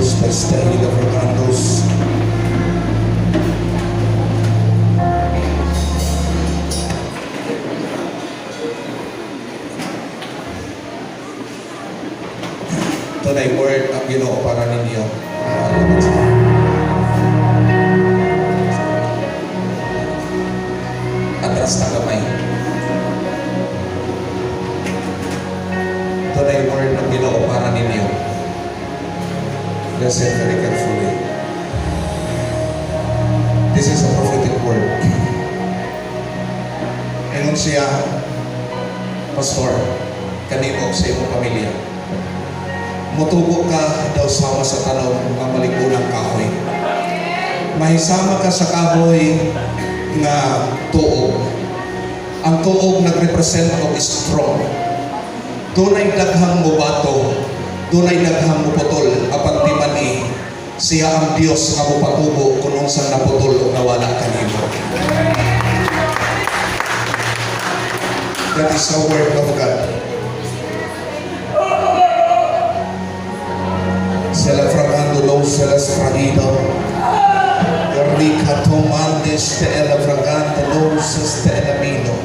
Fernandos, Testahila Fernandos. Ito na yung word ang Ginoo para ninyo. Atras na kamay. Ito na yung word ng Ginoo para ninyo. Listen very carefully. This is a prophetic word. Ngayon siya, Pastor, kanimo sa iyong pamilya. Mutubo ka daw sama sa tanong ng malikulang kahoy. Mahisama ka sa kahoy nga tuog. Ang tuog nagrepresent of strong. Dunay daghang mo bato, dunay daghang mo putol, apan di man siya ang Dios nga mo patubo kung unsang naputol o nawala kanimo. That is the word of God. Sela fragando lo selas fragido. Rica tomandes te ela fragante lo ses te elamino.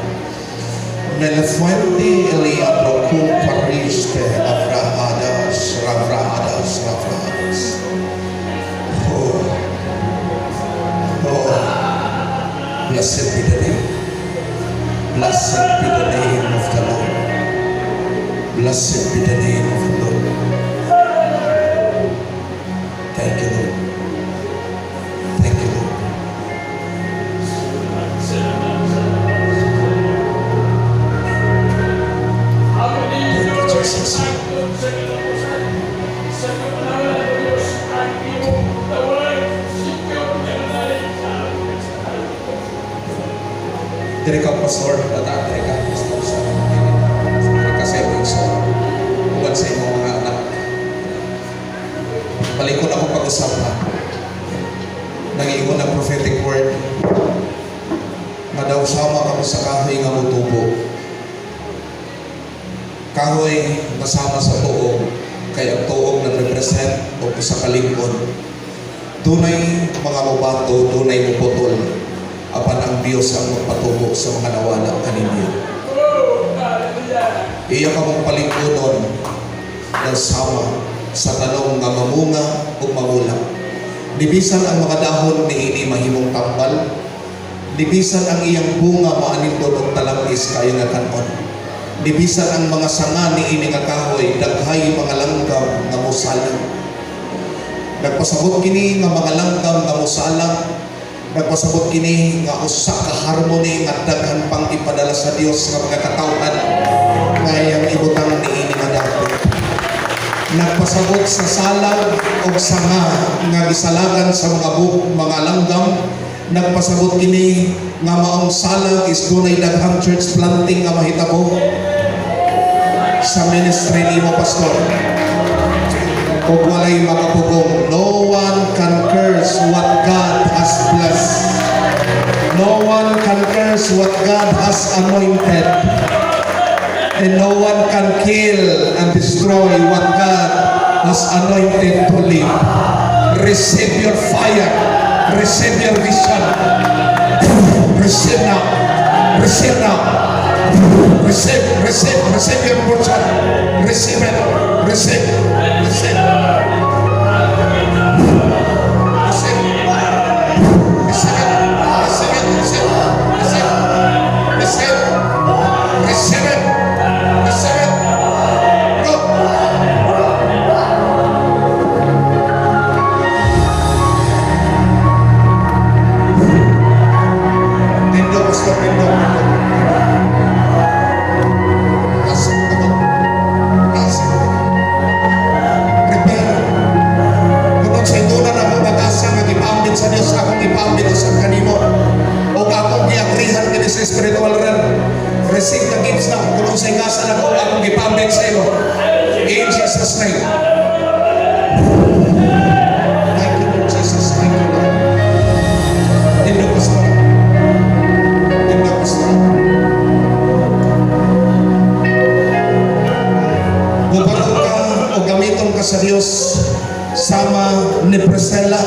Nella fuente elia procum pariste afrahadas, rafrahadas, rafrahadas. Oh, oh, blessed be the name. Blessed be the name of the Lord. Blessed be the name of the Lord. Thank you, Lord. Thank you, Lord. Thank you, Jesus. Diri ka, Pastor, tataan diri ka, Pastor, sa savings uban sa imong mga anak. Balikon ako pag-usap na. Nag-iwan ang prophetic word na daw sama kami sa kahoy nga mutubo. Kahoy nasama sa tuog, kaya ang tuog nag-represent o sa kalingkod. Dunay mga mubato, dunay muputol, apan ang Diyos ang magpatubo sa mga nawala kaninyo. Iya ka mong palingkunon ng sama sa tanong nga mamunga o mamulang. Nibisan ang mga dahon ni ini mahimong tambal. Nibisan ang iyang bunga maanindot og talangis kayo nga kanon. Nibisan ang mga sanga ni ini nga kahoy daghay mga langgam nga mosalang. Nagpasabot kini nga mga langgam nga mosalang. Nagpasabot kini nga usa ka harmony nga daghan pang ipadala sa Dios nga mga katawhan ngayang ibutang ni ini nga dahon. Nagpasabot sa salag o sanga nga gisalagan sa mga langgam. Nagpasabot kini nga maong salag is dunay daghang church planting nga mahitabo sa ministry nimo, Pastor. Kung walay makapugong, no one can curse what God has blessed. No one can curse what God has anointed. And no one can kill and destroy what God has anointed to live. Receive your fire. Receive your vision. Receive now. Receive now. Receive your portion. Receive it. Receive. Receive. Receive the gifts na kung sa ingasa na ko akong gipambit sa iyo. In Jesus' name. Thank you, Lord Jesus. Thank you, Lord. Tindo, Pastor. Tindo, Pastor. Mubalog ka o gamiton ka sa Diyos sama ni Priscilla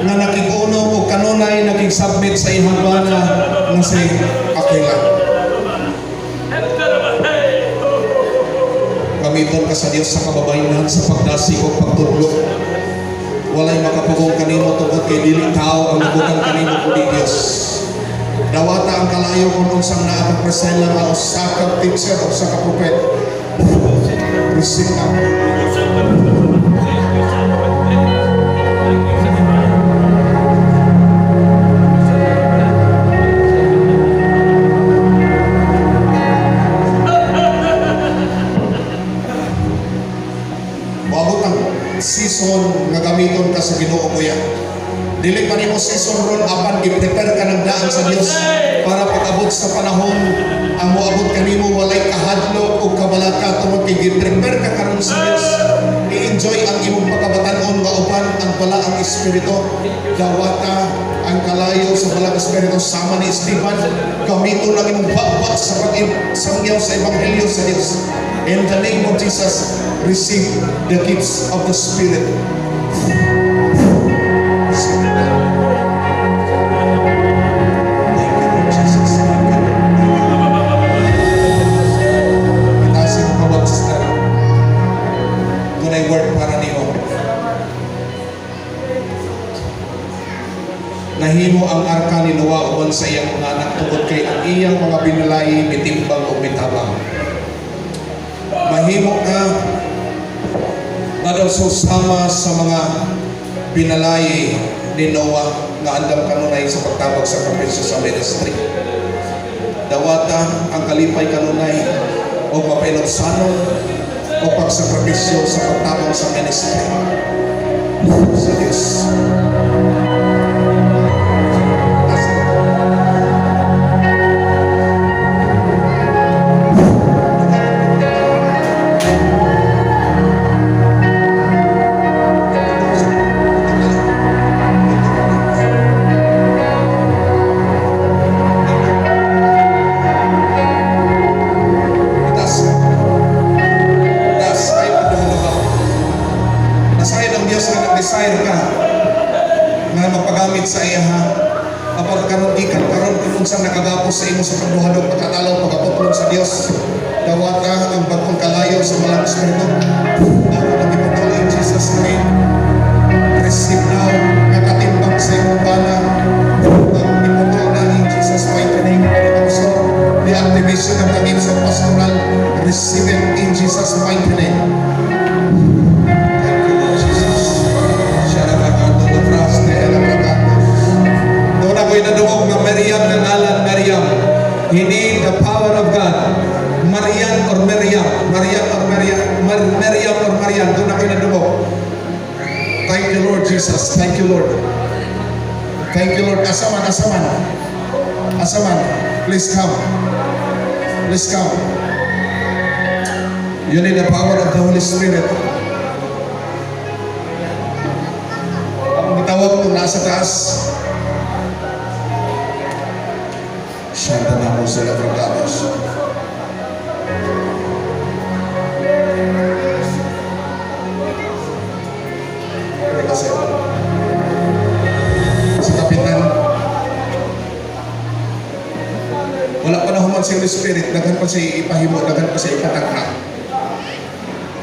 nga nakikuno o kanunay nakig-submit sa ihang bana nga si Aquila. Gamiton ka sa Dios sa kababayan sa pagdasig o pagtudlo. Walay makapugong kanimo tungod kay dili tao ang nabugang kanimo kundi Dios. Dawata ang kalayo kung unsang naa kang Priscilla nga usa ka teacher o usa ka prophet. Receive na. Season nga gamiton ka sa Ginoo kuya. Dili pa nimo season ron apan gi-prepare ka ng daan sa Dios para pag-abot sa panahon ang moabot kanimo walay kahadlok o kabalaka tungod kay gi-prepare ka karon sa Dios. I-enjoy ang imong pagkabatan-on nga uban ang balaang espiritu. Dawata ang kalayo sa balaang espiritu sama ni Esteban. Gamiton ang imong bakbak sa pag-sangyaw sa ebanghelyo sa Dios. In the name of Jesus, receive the gifts of the Spirit. Thank you, Lord Jesus. Itasin mo kawag sister. Tunay word para niyo. Nahimo ang arka ni Noah uban sa iyang mga anak tungod kay ang iyang mga binalay mitimbang o mitabang. Mahimo ka daw susama sa mga pinalay ni Noah nga andam kanunay sa pagtabag sa sakripisyo sa ministry. Dawata ang kalipay kanunay o mapailosanon o pagsakripisyo sa pagtabag sa ministry sa Diyos. Desire ka na mapagamit sa iya ha apat karon gikan karon kung unsang nakagapos sa imo sa pagduhadog pagkatalaw pagaputlog sa Dios dawata ang pagkalayo sa malang espiritu ako nagipatuloy in Jesus name. Receive now kakatimbang sa imong bana ang iputol na in Jesus mighty name. Also the activation of the gifts of pastoral receive it in Jesus mighty name. Nadungog ng Miriam ng alan Miriam. He need the power of God. Marian or Miriam. Marian or Miriam. Miriam or Marian. Doon ako nadungog. Thank you Lord Jesus. Thank you Lord. Thank you Lord. Asaman, asaman. Asaman. Please come. Please come. You need the power of the Holy Spirit. Ang tawag ko nasa taas. Santa namo sa labragados. Sa kapitan, wala pa na human si Holy Spirit, daghan pa siya ipahimo, daghan pa siya ipatagna.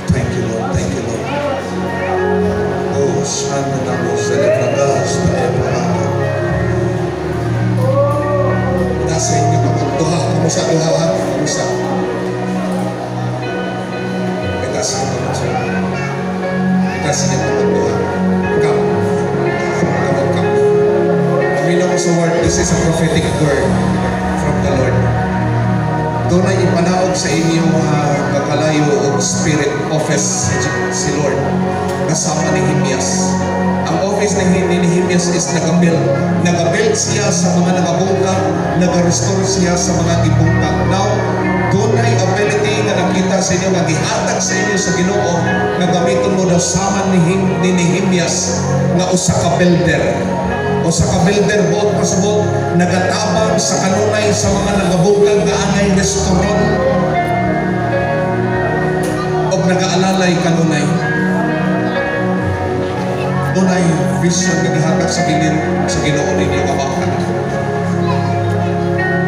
Thank you Lord, thank you Lord. Oh, Santa namo sa labragados. Sa inyo pagduha, kumusta duha ha? Kumusta? Itaas inyo pagduha. Itaas inyo pagduha. Come. Come. Pamino ko sa word, this is a prophetic word from the Lord. Doon ay ipanaog sa inyo kakalayo o spirit office si Lord kasama ni Nehemias. Ang office ni Nehemias is nag-build siya sa mga nagabungkag, nag-restore siya sa mga ibungkag. Now, doon ay ability na nakita sa inyo, nag-ihatag sa inyo sa Ginoo, na gamiton mo daw sama ni Nehemias na usa ka builder. Usa ka builder buot pasabot, nagatabang sa kanunay sa mga nagabungkag nga angay restauron o nag-aalalay kanunay. vision na gihatag sa Ginoo ninyo nga mga anak.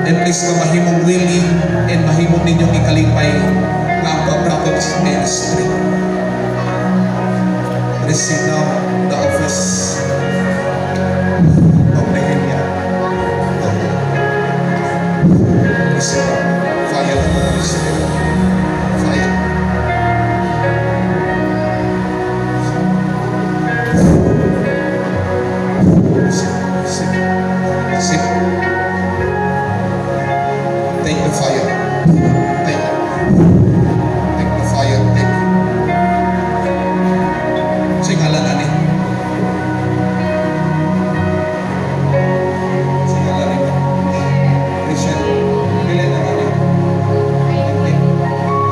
And please ka mahimong willing and mahimong ninyong ikalipay nga ang pagpapos ministry. Receive now the office of Nehemiah. Receive fire of the Holy Spirit. Fire. Receive. Take the fire. Take the fire. Take. Singalan ani. Singalan ni. Christian. Bilen na ani.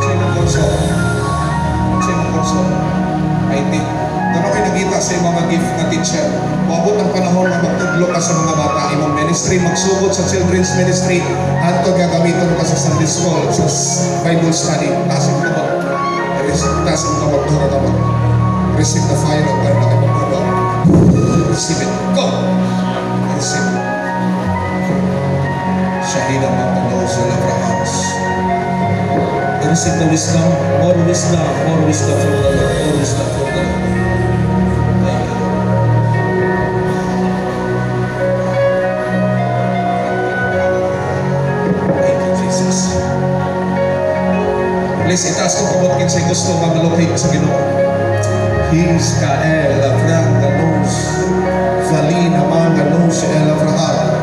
Sino kurso? Sino kurso? IT. Doon ako'y nakita sa mga gift na teacher. Maabot ang panahon na magtudlo ka sa mga bata. Imong ministry, magsugod sa children's ministry. At ito gagamitin ka sa Sunday school, sa Bible study. Tasing tumot. Tasing tumot, tura tumot. Receive the fire of God na kayo magpagawa. Receive it. Go! Receive it. Shahida Mapano sa Labrahams. Receive the wisdom. More wisdom. More wisdom from the Lord. More wisdom from the Lord. Thank you, Jesus. Please, itaas ko kumot kin sa gusto mamalukay sa Ginoo. His Kael Avraham Ganos Valina Manganos El Avraham.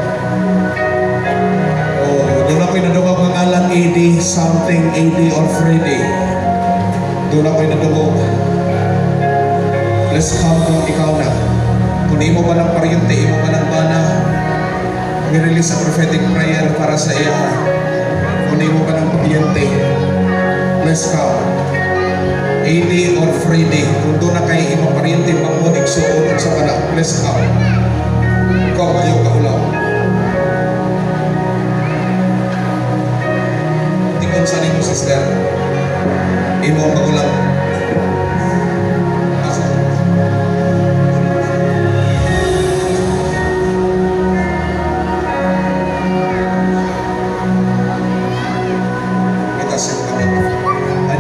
Oh, doon ako'y nadungog ng alang AD, something AD or Friday. Doon ako'y nadungog. Let's come kung ikaw na. Kung imo ba ng paryente, imo ba ng bana, nirelease ang prophetic prayer para sa iya. Kung imo ba ng paryente, let's come. AD or Friday, kung doon na kayo imong paryente, mamunig suot sa bana, let's come. Ikaw kayo kaulaw. Tingnan sa ninyo, sister. Imong kaulaw.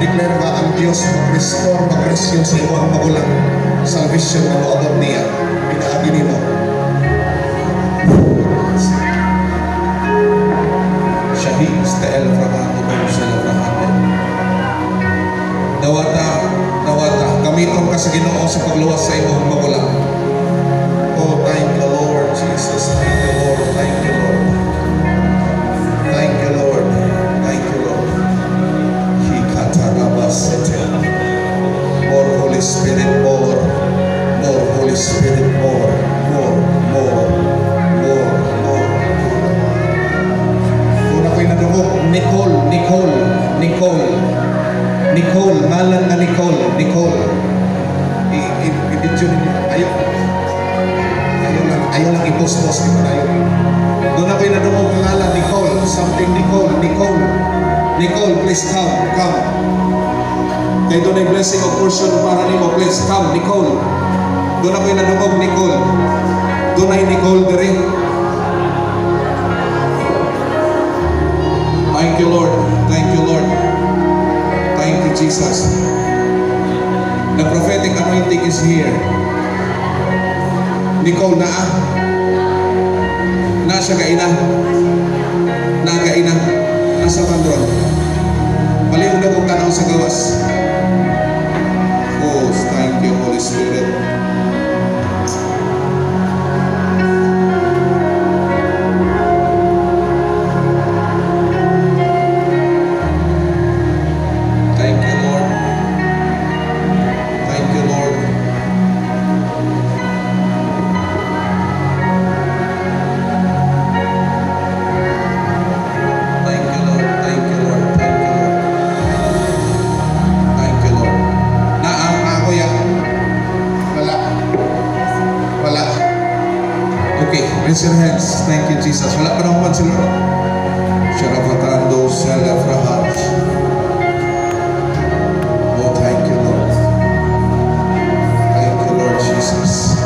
Declare nga ang Diyos mag-restore, mag-rescue sa iyo ang magulang salvation na moabot niya. Pinaagi nimo. Shahid Sta'el Fragato Bamusala Fragato. Nawata, gamiton ka sa Ginoo sa pagluwas sa iyo ang magulang. Oh, thank you Lord Jesus. Thank you Lord. Thank you Lord. Thank you Lord. Thank you Lord. More Holy Spirit, more Holy Spirit, more. Kung ako'y nadungog, Nicole, ngalan na Nicole. I-video ninyo, ayaw lang i-post-post ito tayo. Doon ako'y nadungog ng ngalan, Nicole, something Nicole, please come. Kaya doon ay blessing of portion para nimo, please come, Nicole. Doon ako'y nadungog, Nicole. Doon ay Nicole diri. Thank you, Lord. Thank you, Jesus. The prophetic anointing is here. Nicole, nasa kaina. Nasa pandron. Baliw na kong tanaw sa gawas. Oh, thank you, Holy Spirit. Thank you, Lord. Thank you, Lord. Thank you, Lord. Thank you, Lord. Thank you, Lord. Ako yan. Wala. Okay, raise your hands. Thank you, Jesus. Wala pa naman sila. Sharafatando Salafrahaj. Oh, thank you, Lord. Thank you, Lord Jesus.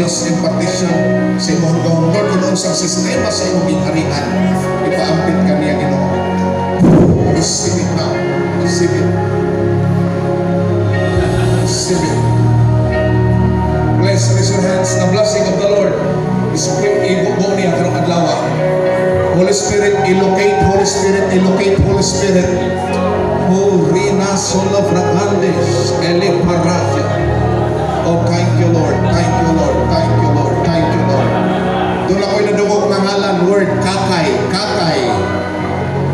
Diyos impartition sa imong gawon. Lord, kung unsang sistema sa imong gingharian, ipaampit kami ang Ginoo. Receive it now. Receive it. Receive it. Bless, raise your hands. The blessing of the Lord is ibubo niya karong adlaw. Holy Spirit, illocate. Holy Spirit, illocate. Holy Spirit. Oh, Rina Sola Fragandes, Ele Paraja. Oh, thank you, Lord. Thank you, Lord. Thank you, Lord. Thank you, Lord. Doon ako'y nadungog ng ngalan, word, Kakay, Kakay.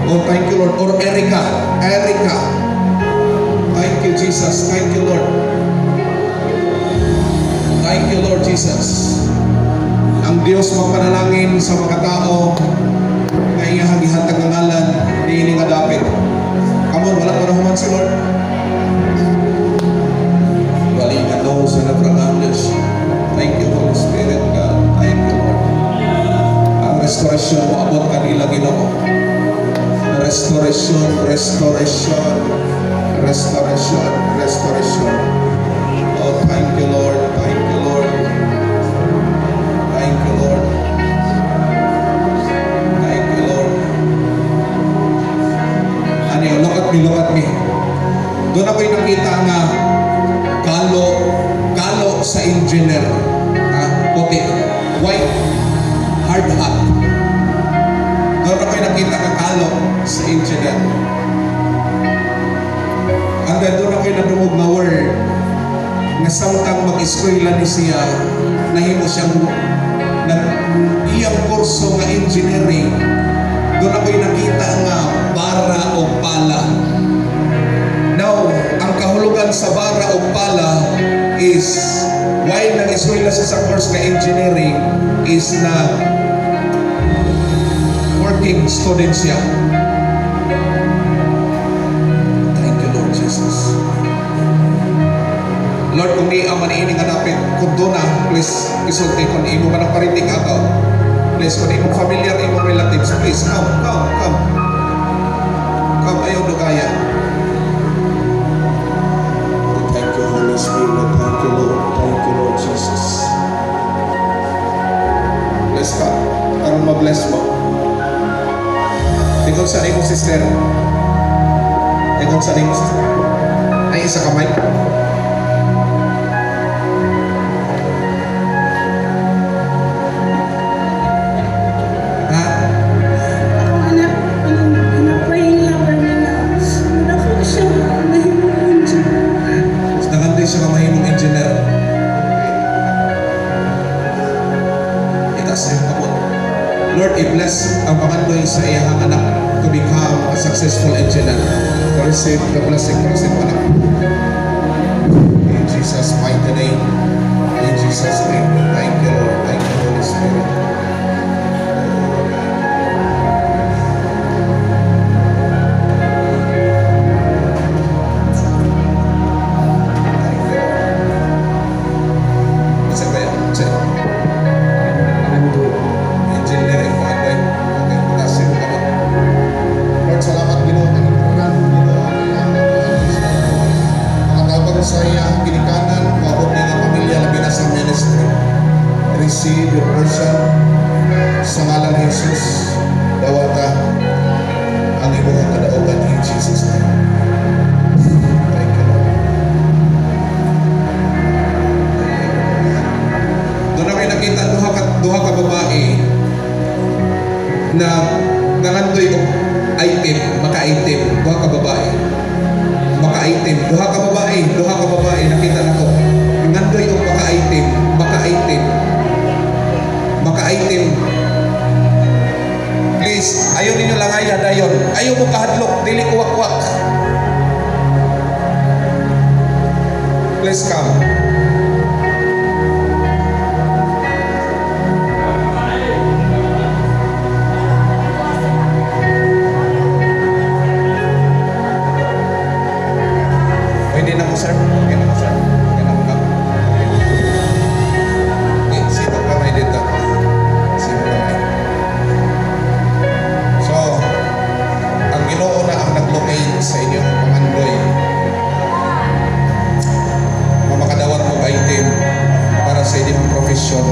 Oh, thank you, Lord. Or Erica, Erica. Thank you, Jesus. Thank you, Lord. Thank you, Lord Jesus. Ang Diyos magpanalangin sa mga tao na iyahang ihatag ng ngalan, niining adapit. Come on, wala pa naman si Lord. Balikan daw sa Napragandes. Thank you, Holy Spirit, God. Thank you, Lord. Ang restoration mo abot kanila, Ginoo. Restoration, restoration, restoration, restoration. Oh, thank you, Lord. Thank you, Lord. Thank you, Lord. Thank you, Lord. Ano yun? Look at me. Doon ako'y nakita nga kalo sa engineer. Puti. White. Hard hat. Doon ako'y nakita nga kalo sa engineer. And then doon ako'y nadungog na word na samtang mag-eskwela ni siya, nahimo siyang iyang kurso nga engineering. Doon ako'y nakita nga bara o pala. Now, ang kahulugan sa bara o pala is while nag-eskwela siya sa course nga engineering is na working student siya. Thank you, Lord Jesus. Lord, kung di ang maniining hanapin, kung doon na, please, isulti, kung imo ka ng pariting agaw, please, kung imong familiar, imong relatives, please, come. Come, ayaw na kaya. Thank you, Holy Spirit. Thank you, Lord. Thank you, Lord Jesus. Bless ka. Anong ma-bless mo? Tingol sa imong sister. Tingol sa imong sister. Ay, isa kamay. Siya ka mahimong engineer. Itaas yung kapot. Lord, i-bless ang pamandoy sa iyang anak to become a successful engineer. To receive the blessing, to receive anak. In Jesus' mighty name. In Jesus' name. Thank you, Lord. Thank you, Holy Spirit. Receive your portion sa ngalan ni Jesus. Dawata ang imong kadaugan in Jesus' name. Thank you, Lord. Doon namin nakita duha ka babae na nangandoy og item, maka-item, duha ka babae. Maka-item, duha ka babae nakita nako. Nangandoy og maka-item. Please, ayaw ninyo lang dayon. Ayaw mo kahadlok, dili uwak-wak. Please come. Pwede na mo, sir. Okay na mo, sir. Okay na mo ka. Okay, sino ka may dito? Sino ka may? So, ang Ginoo na ang nag-locate sa inyong pamandoy. Mamakadawat mo item para sa inyong profesyon.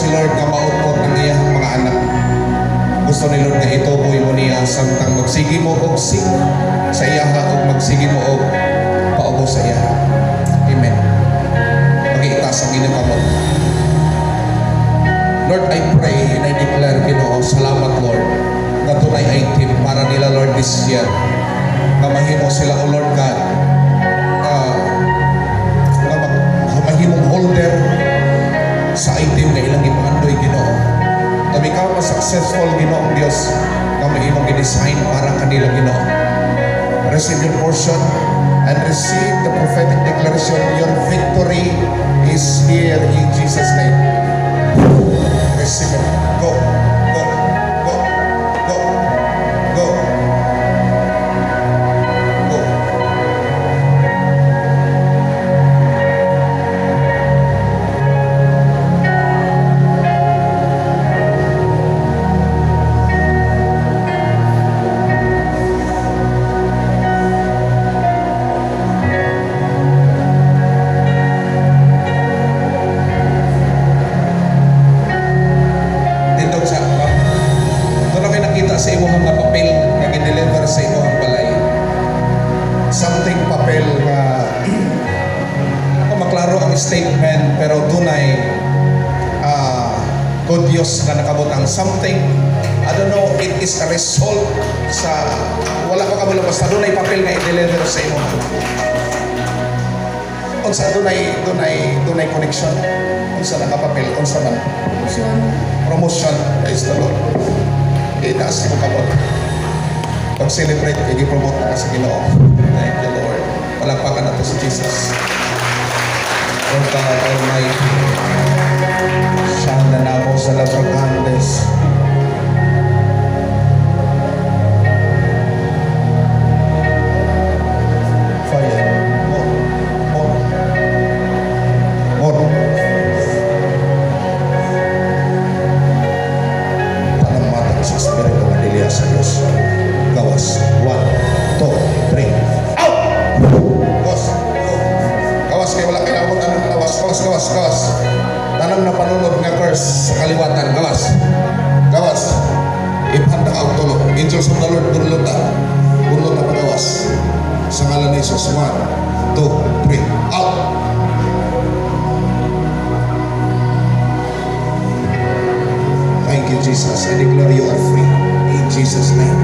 si Lord nga mautpot ng iyang mga anak. Gusto ni Lord nga ituboy mo niya samtang magsigi mo og sing sa iyaha o magsigi mo og paubo sa iyaha. Amen. Mag-iitas ang inyong kamot. Lord, I pray and I declare, Ginoo, salamat Lord, na tunay item para nila Lord this year. Na mahimo sila, O Lord God, mahimong holder sa item na ilang ipangandoy, Ginoo. To become a successful, Ginoo, Diyos, na mahimong i-design para kanila, Ginoo. Receive your portion and receive the prophetic declaration. Your victory is here in Jesus' name. Receive it. Go. Go. Go. Go. Go. Go. Sa imuhang nga papel nga gideliver sa imuhang balay. Something papel nga maklaro ang statement pero dunay good Diyos nga nakabutang something. I don't know, it is a result sa wala ko kabalo basta dunay papel nga i-deliver sa imo. Unsa dunay connection? Unsa nakapapel? Unsa man? Promotion. Praise the Lord. Itaas mo kabot. Pag-celebrate, i-promote na kasi Ginoo. Thank you, Lord. Palagpakan na to si Jesus. Lord God Almighty, siyang nanamo sa Labragandes. Fire. More. Sa Espiritu ng Elias sa Diyos. Gawas. 1, 2, 3. Out! Gawas. Gawas kayo wala kailangan mo tanong. Gawas. Tanong na panunod nga curse sa kaliwatan. Gawas. Gawas. Ipanda ka ang tulog. Angels of the Lord, bunlot na. Bunlot na pagawas. Sa ngalan ni Jesus. 1, 2, 3. Out! Thank you, Jesus. I declare you are free. In Jesus' name.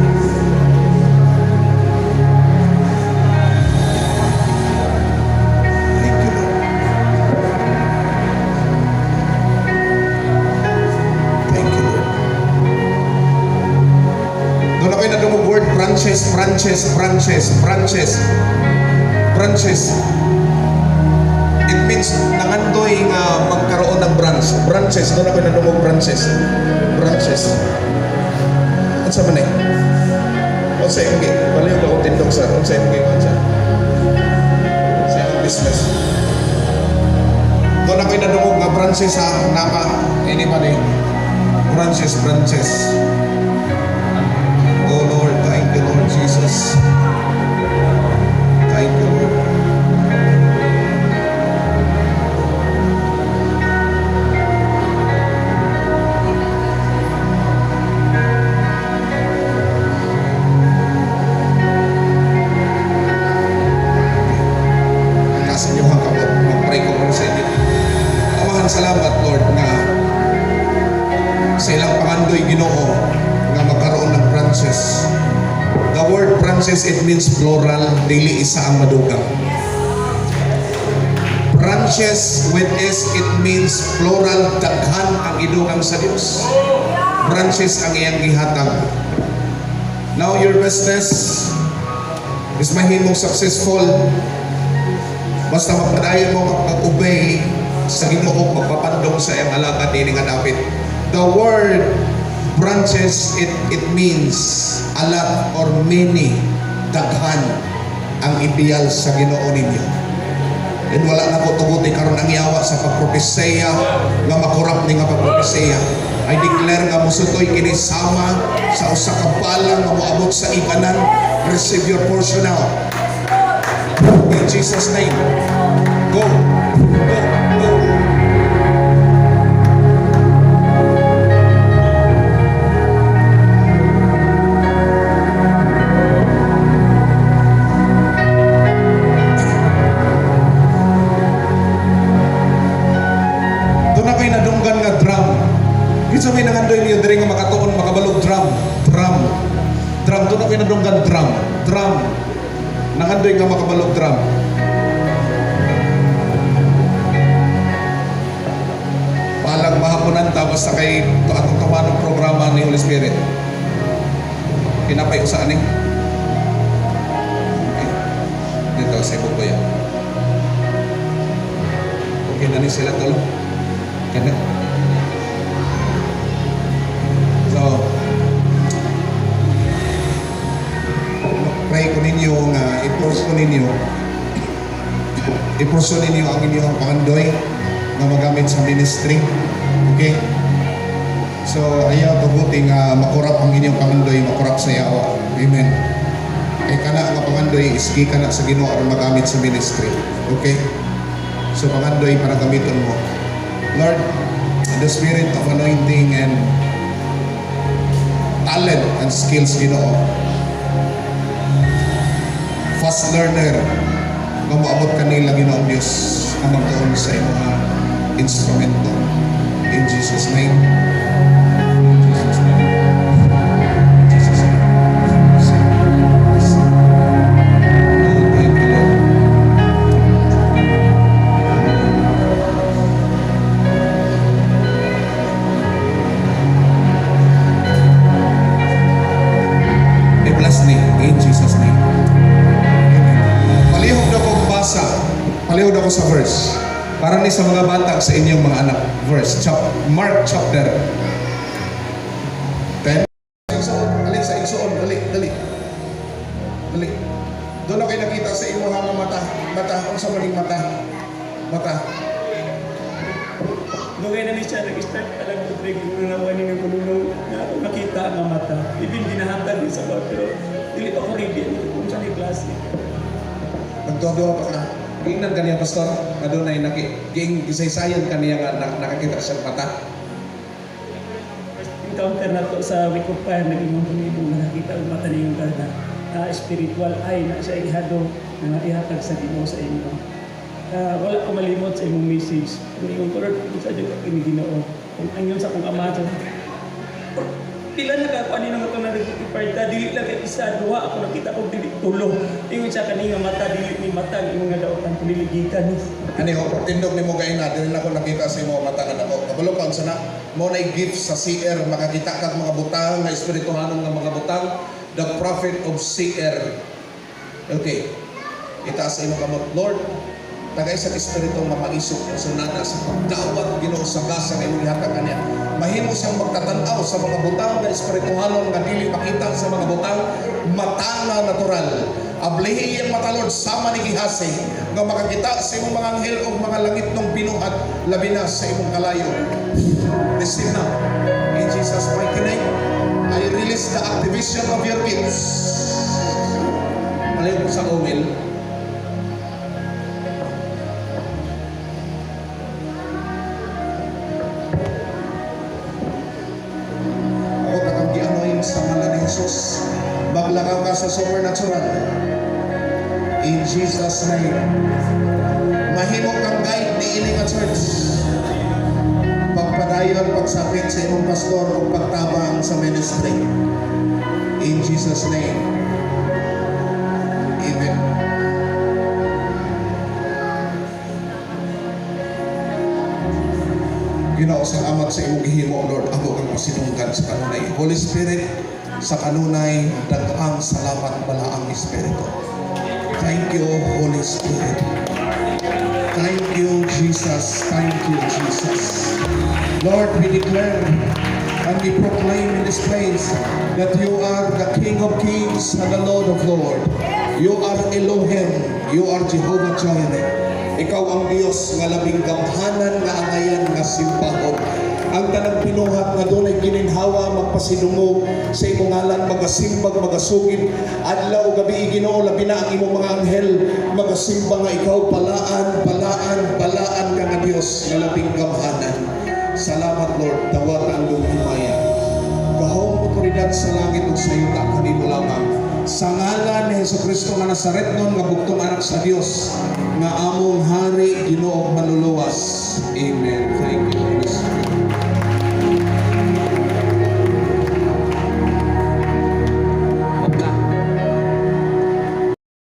Thank you, Lord. Thank you, Lord. Doon na kayo na dumog word, branches. It means nangandoy nga magkaroon ng branches. Doon ako nanumog branches. Ano sa manay? Ano sa yung baliw ko kung tindog sa ano sa yung sa yung business. Doon ako nanumog nga branches sa naka ini man eh. Branches. Oh Lord, thank you Lord Jesus. Thank you Lord. Salamat Lord nga sa ilang pangandoy Ginoo nga magkaroon ng branches. The word branches, it means plural, dili isa ang madugang. Branches with S, it means plural, daghan ang idugang sa Dios. Branches ang iyang gihatag. Now your business is mahimong successful basta magpadayon mo mag-obey sa Ginoo magpapandong sa iyang alagad ni nga David. The word branches, it means a lot or many, daghan ang ideal sa Ginoo ninyo. And wala na ko tuguti karon ang yawa sa pagpropesya nga makurap ni nga pagpropesya. I declare nga musutoy kini sama sa usa ka bala nga moabot sa ibanan. Receive your portion now. In Jesus' name. Go. niyo diri nga makatuon makabalog drum. Drum to na pinadunggan drum. Nakandoy nga makabalog drum. Palang mahapunan ta basta kay atong tumanong programa ni Holy Spirit. Kinapay usa ani. Okay. Dito sa ibog ko yan. Okay na ni sila tol. Kaya. So, pray ko ninyo nga i-porso ninyo ang inyong pangandoy na magamit sa ministry. Okay? So, ayaw pabuti nga makurap ang inyong pangandoy, makurap sa yawa. Amen. Kaya kana nga pangandoy, iski ka na sa Ginoo aron magamit sa ministry. Okay? So, pangandoy para gamiton mo. Lord, the spirit of anointing and talent and skills, Ginoo. Fast learner, nga maabot kanila, Ginoong Diyos, ang magtuon sa mga instrumento. In Jesus' name. In Jesus' name. In Jesus' name. Oh, thank you, Lord. I-bless me in Jesus' name. Palihog ako sa verse. Para ni sa mga bata sa inyong mga anak. Verse. Mark chapter 10. Alin sa igsoon. Dali. Doon ako nakita sa imo mga mata. Ang sa maling mata. Lugay na ni siya, nag-start alam ko trigger mo na wani ng kulunong na ako nakita ang mata. Ibig ginahatag din sa bawat, pero dili pa ko ready kung saan yung klase. Nagtuwa pa ka. Gingnan kaniya pastor, adunay ging isaysayan kaniya nga nakakita sa mata. First encounter na to sa week of fire, naging mga nakakita ang mata niyong kada spiritual eye na siya ihado na ihatag sa Ginoo sa inyo. Wala ko malimot sa imong message. Kung yung Lord, kung sa Diyos ako Ginoo, kung angyon sa akong ama sa pila na ka, kung ano naman ito na nag-iparta, dili lang isa, duha, ako nakita ko dili tulo. Ingon siya kanina mata, dili ni mata, yung mga daotan, piniligitan. Ani ho, tindog ni mo gayon na, dili na ko nakita sa imo mata nga nako. Kabalo pa unsa na, mo na gift sa CR, makakita kag mga butang, nga espirituhanon nga mga butang, the prophet of CR. Okay. Itaas sa imo kamot, Lord, tagay sa espiritu nga maisog sa nana sa pagdawat Ginoo sa gasa nga imong ihatag kaniya. Mahimo siyang magtatanaw sa mga butang nga espirituhanon nga dili makita sa mga butang mata na natural. Ablihi ang mata, Lord, sama ni gihase nga makakita sa imong mga anghel o mga langit nung binuhat labi na sa imong kalayo. Receive now. In Jesus' mighty name, I release the activation of your gifts. Palayo ko sa Owil. Sa ngalan ni Jesus, maglakaw ka sa supernatural. In Jesus' name. Mahimok kang guide ni Ilinga Church. Pagpadayon, pagsapit sa imong pastor o pagtabang sa ministry. In Jesus' name. Amen. Ginoo sa amat sa imong gihimo, Lord, ako kang masinunggan sa kanunay. Holy Spirit, sa kanunay, daghang salamat pala ang Espiritu. Thank you, Holy Spirit. Thank you, Jesus. Thank you, Jesus. Lord, we declare and we proclaim in this place that you are the King of Kings and the Lord of Lords. You are Elohim. You are Jehovah Jireh. Ikaw ang Diyos nga labing gamhanan nga angayan nga simpahon. Ang tanang pinuhat nga doon ay gininhawa magpasidungog sa imong ngalan, magasimbag, magasugid adlaw gabi Ginoo, labi na ang imong mga anghel magasimba nga ikaw palaan ka nga Diyos nga labing gamhanan. Salamat, Lord, dawat ang lumhimaya. Gahong otoridad sa langit ug sa yuta kanimo lamang. Sa ngalan ni Jesucristo nga Nazaretnon nga bugtong anak sa Dios nga among hari Ginoo manluluwas. Amen. Thank you.